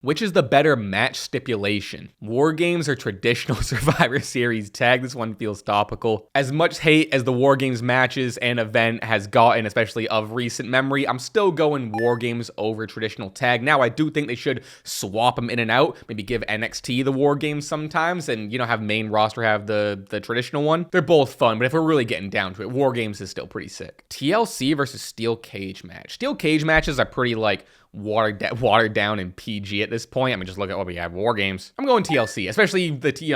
Which is the better match stipulation? War Games or traditional Survivor Series tag? This one feels topical. As much hate as the War Games matches and event has gotten, especially of recent memory, I'm still going War Games over traditional tag. Now, I do think they should swap them in and out. Maybe give NXT the War Games sometimes and, have main roster have the traditional one. They're both fun, but if we're really getting down to it, War Games is still pretty sick. TLC versus Steel Cage match. Steel Cage matches are pretty, watered down and PG at this point. I mean, just look at what we have. War Games. I'm going TLC, especially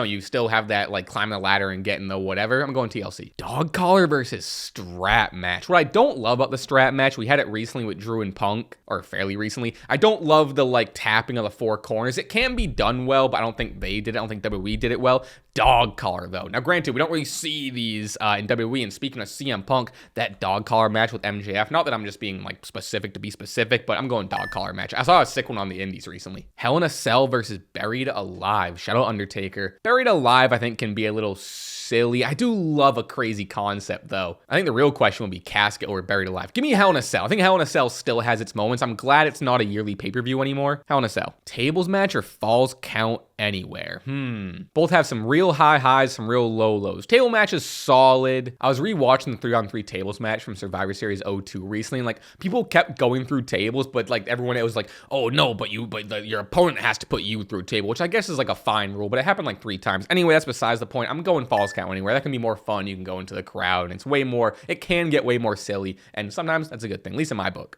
you still have that climbing the ladder and getting the whatever. I'm going TLC. Dog collar versus strap match. What I don't love about the strap match, we had it recently with Drew and Punk, or fairly recently. I don't love the tapping of the four corners. It can be done well, but I don't think they did it. I don't think WWE did it well. Dog collar though. Now granted, we don't really see these in WWE, and speaking of CM Punk, that dog collar match with MJF, not that I'm just being specific to be specific, but I'm going dog collar match. I saw a sick one on the indies recently. Hell in a Cell versus Buried Alive. Shout out Undertaker. Buried Alive I think can be a little silly. I do love a crazy concept though. I think the real question would be casket or Buried Alive. Give me Hell in a Cell. I think Hell in a Cell still has its moments. I'm glad it's not a yearly pay-per-view anymore. Hell in a Cell. Tables match or Falls Count Anywhere? Both have some real high highs, some real low lows. Table match is solid. I was rewatching the 3-on-3 tables match from Survivor Series 02 recently, and people kept going through tables, but everyone, it was oh no, but your opponent has to put you through a table, which I guess is a fine rule, but it happened 3 times. Anyway, that's besides the point. I'm going Falls Count Anywhere. That can be more fun. You can go into the crowd, and it can get way more silly, and sometimes that's a good thing, at least in my book.